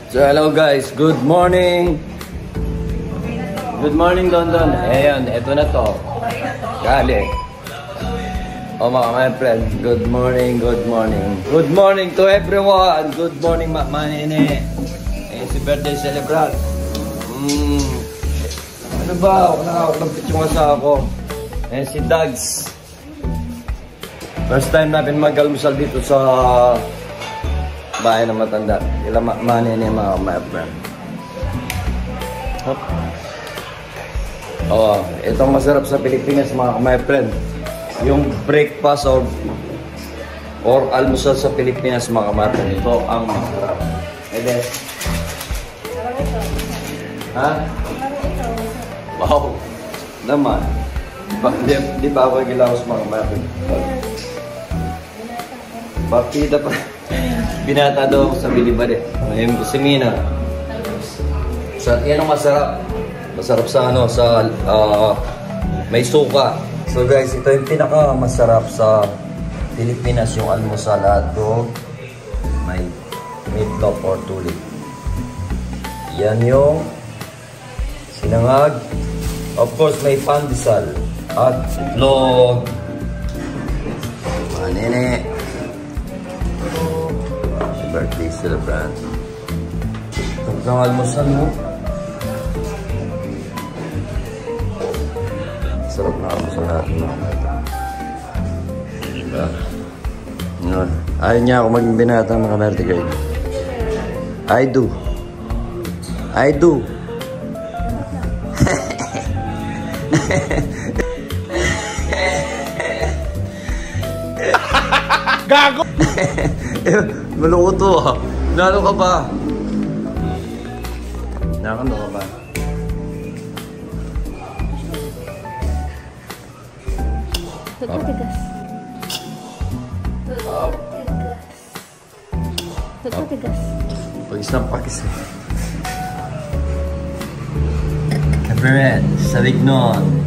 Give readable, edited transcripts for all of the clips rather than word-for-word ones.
So hello guys, good morning. Good morning Don Don. Ayan, eto na to. Galing. Oh my friend, good morning, good morning. Good morning to everyone. Good morning Manene. Ayan si birthday celebrant. Ano ba? Nakakapagpit yung asawa ko. Ayan si Dags. First time natin mag-almusal dito sa bahay ng matanda. Kila Manene mga friend. Hop. Oh, itong masarap sa Pilipinas mga friend. Yung breakfast or almusal sa Pilipinas mga friend. Ito ang masarap. Ede. Ha? Wow. Naman. Di ba ako gilawas mga friend? Baptida pa. Binata daw ako sa Bilibad eh. May semina. So, yan ang masarap. Masarap sa ano, sa may suka. So guys, ito yung pinaka masarap sa Pilipinas, yung almusal at may meatloaf or tulip. Yan yung sinangag. Of course, may pandesal at itlog. Manene. Birthday celebrant. Ito ang almusal mo. Sarap na almusal natin. Diba? Yun. Ayaw niya ako maging binata mga vertical. I do. I do. Gago! Maloko to ah. Nalo ka ba? Nakano ka ba? Tutigas. Tutigas. Pag-isang-pakis eh. Kabaret, salig nun.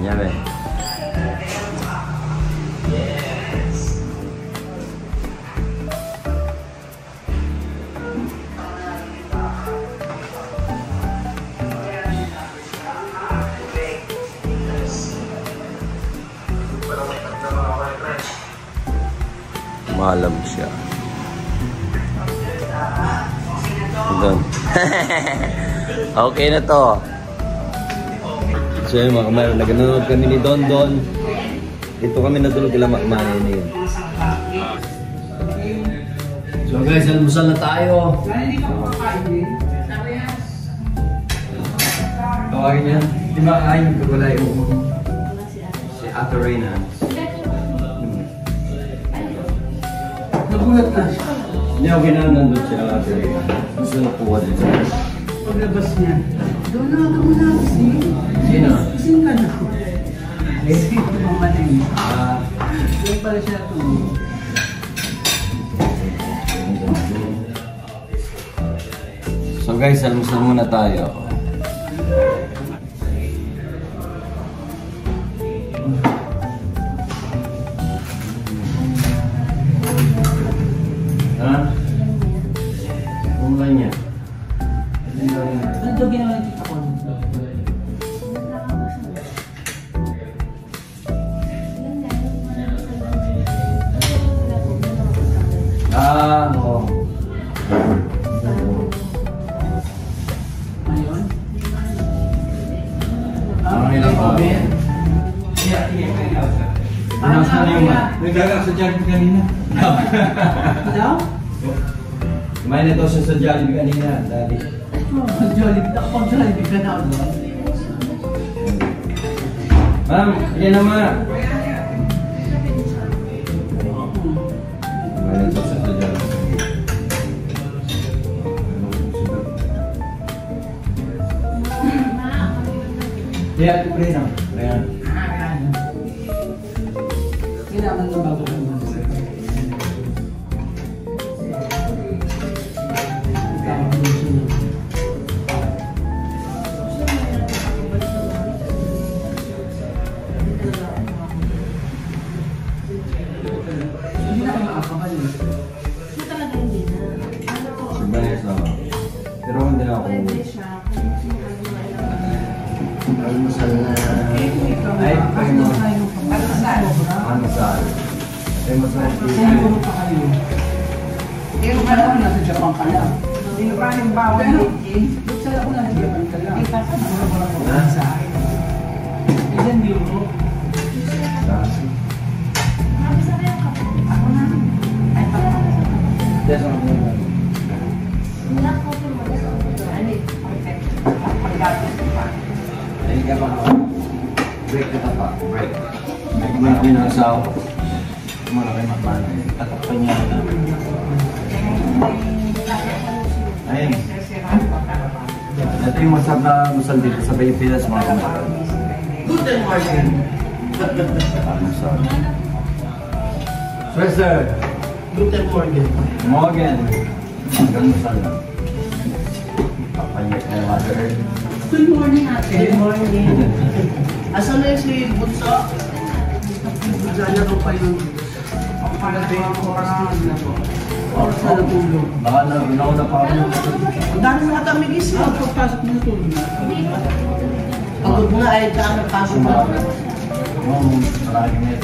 Yabe. Malam siya. Doon. Okay na to. So yun mga kamayon, nag-nanood kami ni Don Don. Dito kami natulog kila Manene yun. So guys, almusal na tayo. Tawagin niya. Di ba kain ko wala yung si Ate Reyna. Nagulat na siya. Hindi ako ginanandun siya Ate Reyna. Gusto na puwa din sa paglabas niya. Doon na ako muna kasi. Sino? Kasing ka na ako. Ito mga manay. Doon pala siya ito. So guys, almusal muna tayo. Ha? Kung ba niya? Ano ginawa ng tita ko? Oo. Ayun? Ang ilang pa? Nasa na yung naglaga sa Jollibee kanina. Ano? Kumain na daw siya sa Jollibee kanina, daddy. Jollibee, takpang Jollibee ka na. Ma'am, yan naman. Kumain na daw siya sa Jollibee. Kaya, pre na. Ayan. Kailangan ng bago ka naman. na ako. Almusal na. Ay, almusal. Almusal. Pero kaya ako nasa Japan ka lang. Hindi pa rin bawal din. Saan ako nasa Japan ka lang? Wala sa akin. Ilan euro? Ako na. Ay, Yes, I'm going Ay, ka pa. Break na pa. Break. Break mo na kami ng asawa. Malaki magmana. Tatakpan niya na. Ayun. Ito yung masarap na musal dito sa Pilipinas, mga kamaran. Guten Morgen. Musal. Sir. Guten Morgen. Morgen. Hanggang musal na. Papanyek na yung mother. Good morning, ate. Good morning. Asan na yung si Bunso? Naglalaro pa yun. Ang palagay ko oras na po. Oras na natulog. Baka nauna pa ako. Ang dami mga tamigis mo. Pagpasok mo natulog na. Pagod nga ay dami pasok mo. Maraming net.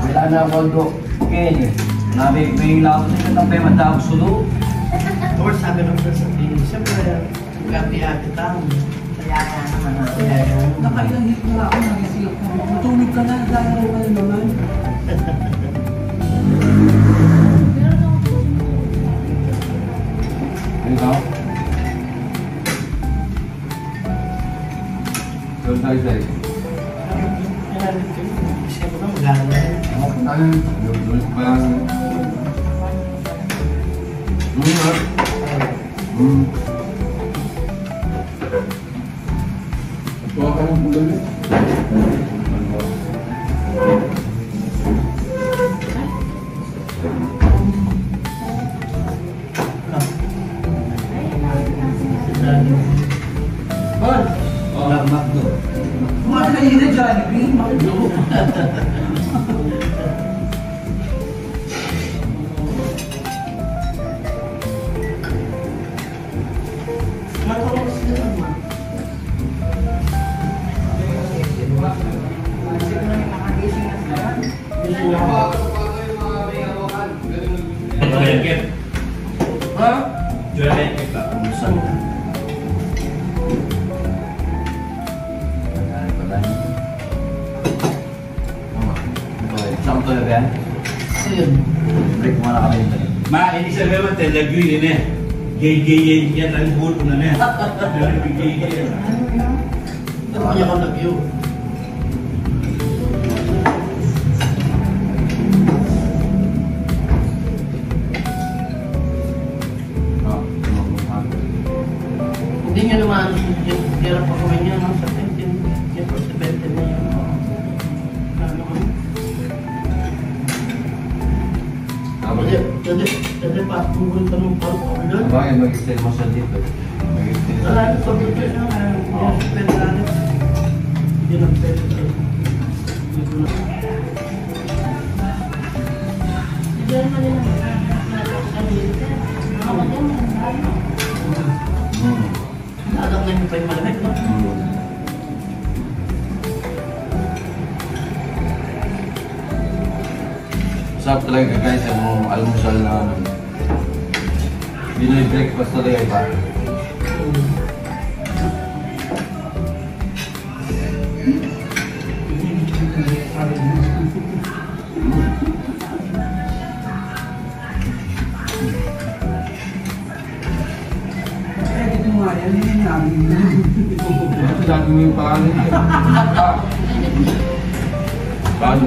Wala na ako do. Kenny. Nabi lang ako sa tampay matapos sulo. Or sabi ng sa tingin, siyempre, gabi-gabi tayo. Kaya naman natin. Nakailang hit na ako, nagisilap na. Matulog ka na, dahil ka na naman. Ikaw? Doon tayo sa'yo. Siyempre, maganda. Ako tayo. Doon pa lang. Ito ka ng bulan eh. Makdo. Mga kanina Jollibee, Makdo. Break mo na kami dito. Ma, ini sa gawa talaga yun eh. Gay-gay yan ang buto na na. Gay-gay. Ano niya ko nag-view? Hindi niya naman, hirap pa kami niya sa 20 na yun. Jadi pas tungguin penumpang doon. Bakit mag-stay mo siya dito? Mag-stay siya Wala dito. sa dito siya. Pwede natin. Hindi lang pwede tayo. Alam na yung pa yung malamig, no? Sarap talaga guys, yung almusal na ano. Pinoy breakfast talaga iba. Ito dami mo yung pangalan. Paano?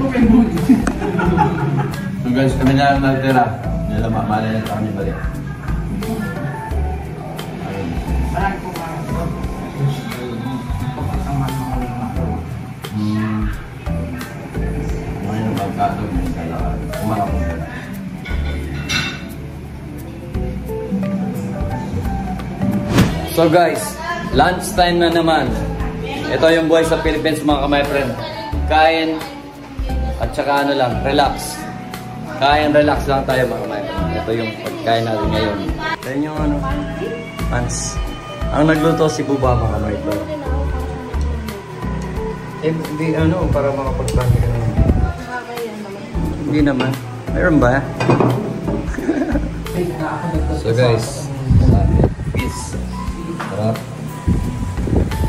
So guys, kami na lang natira. Nila mamala na kami balik. Ngayon magkatog na yung kailangan. Kumalapon ka na. So guys, lunch time na naman. Ito yung buhay sa Philippines mga my friend. Kain at saka ano lang, relax. Kain, relax lang tayo mga kamay. Ito yung pagkain natin ngayon. Ayan yung ano, pants. Ang nagluto si Buba mga kamay. Eh, di ano, para makapagpani ka naman. Hindi naman. Meron ba? So guys, peace. Sarap.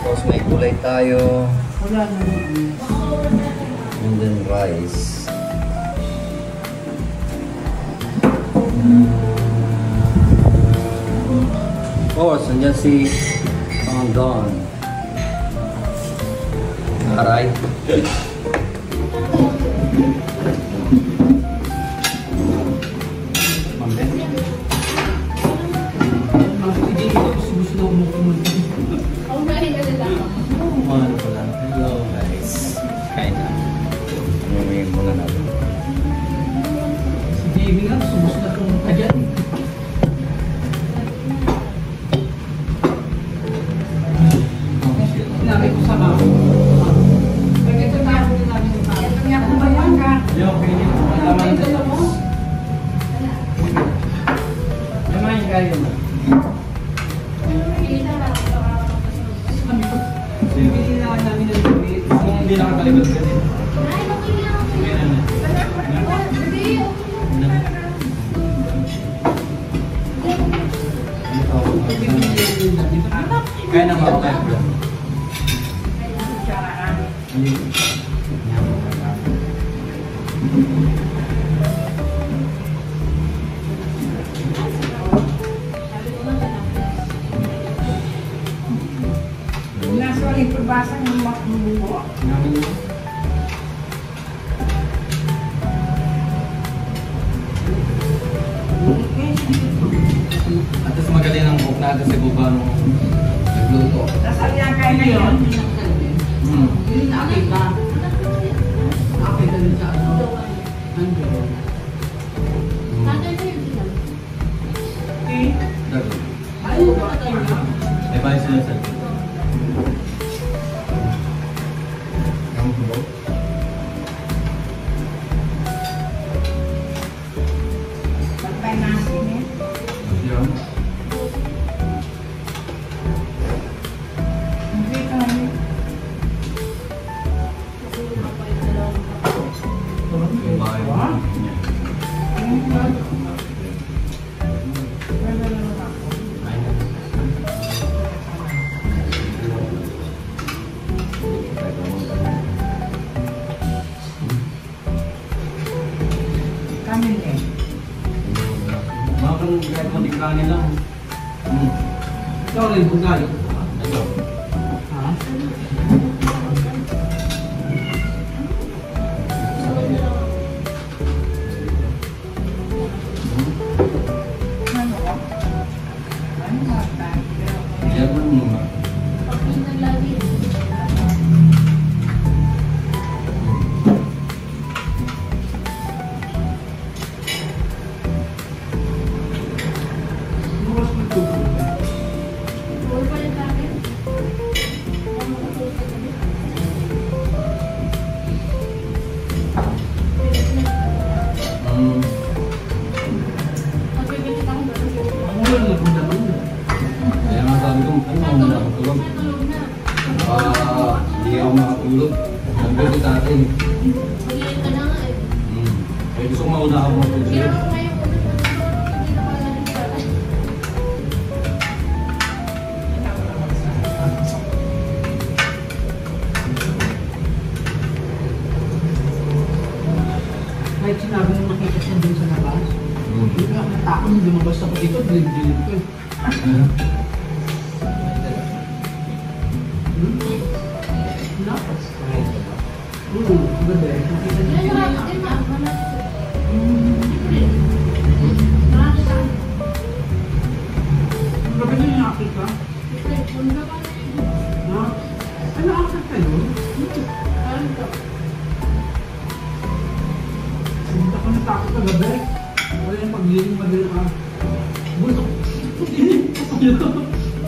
Tapos may gulay tayo. And then rice. Of course, nandiyan si Don. Aray. Hello guys. Kain na. Umuwi muna natin. Si Jamie nga, sumusunod kong kajat. Sinabi ko sa mga. Pagkita na ako din namin sa mga. Ito niya kung bayan ka. Yaman kayo na. Bibili na namin ng tubig. Kung hindi nakakalimutan ka din. Kaya na ba? Nasa ulit pagbasa ng makmumuo. At mas magaling ang cook natin si Buba nung nagluto. Nasaan niya kayo ngayon? Hindi na akit ba? Akit ka rin sa ano? Nandiyon. Ayaw ba kayo na? Eh, bye sila sa Pagpay nasin eh. Hindi ka namin. Kami eh. mga kang kahit mo tingkanin lang. Ikaw rin kung galit. Ito. Ha? Ano ko? Ano mo tayo? Yan mo naman. Kaya nga sabi ko, ano na ako tulog? Hindi ako makatulog. Hanggang si tatay. Kaya gusto ko mauna ako matulog. Kahit sinabi mo makita siya dun sa labas, hindi ka natakot nung lumabas ako dito, dilip-dilip ko eh. Gabi, nakita niya. Gabi niya nakita? Ha? Ano akit kayo? Hindi ako natakot ka gabi. Wala yung pagliling madaling ka. Bulok.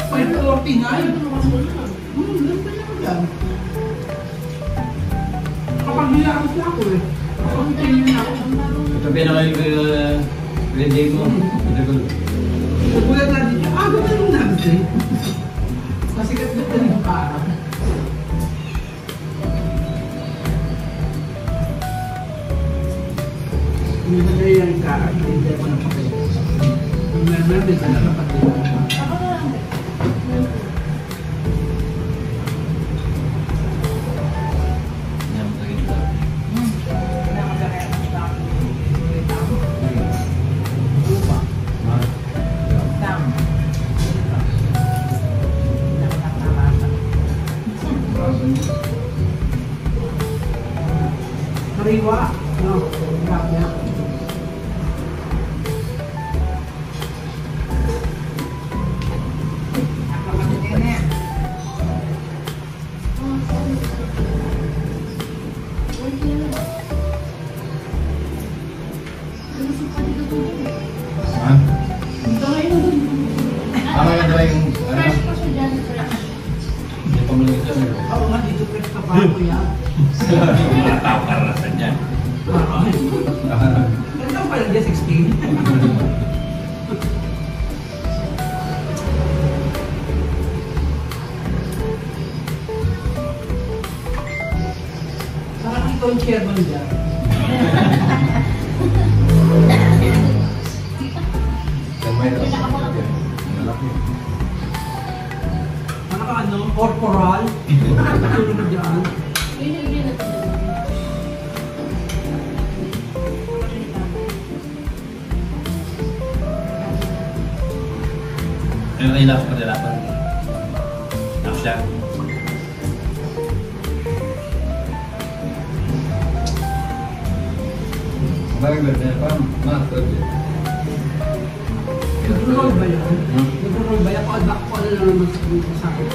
5:40 nga yun. Lang pa naman yan. Kapag nilakot na ako eh. Kapag tingin na ako. Sabi na kayo pwede mo. Pupulat natin yung aga ba nung natin? Masikat na rin yung para. Hindi ba na yung kara? Hindi ako napakita. Ang meron din sa nakapatid. Mariwa. No, grabe. Oo nga, dito pwede ka pa ako yan. Mga tao karanasan niyan. Ganda ko pala dyan, 16. Parang ikaw yung chairman dyan. Parang ano, corporal. Tulog mo dyan. Ano kayo lakas pagdalapan? Ako siya. Nag-roll ba yun? Nag-roll ba yun? Ako ano lang naman sa akin.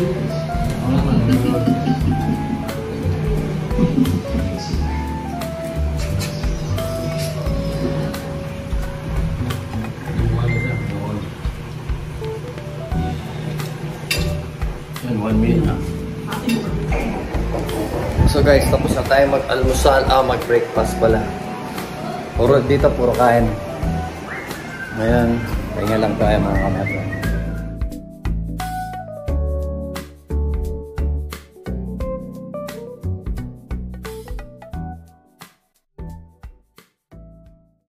Yan, 1 minute na. So guys, tapos na tayo mag-almusal, mag-breakfast pala. Puro dito, puro kain. Ngayon, pahinga lang tayo mga kameryo.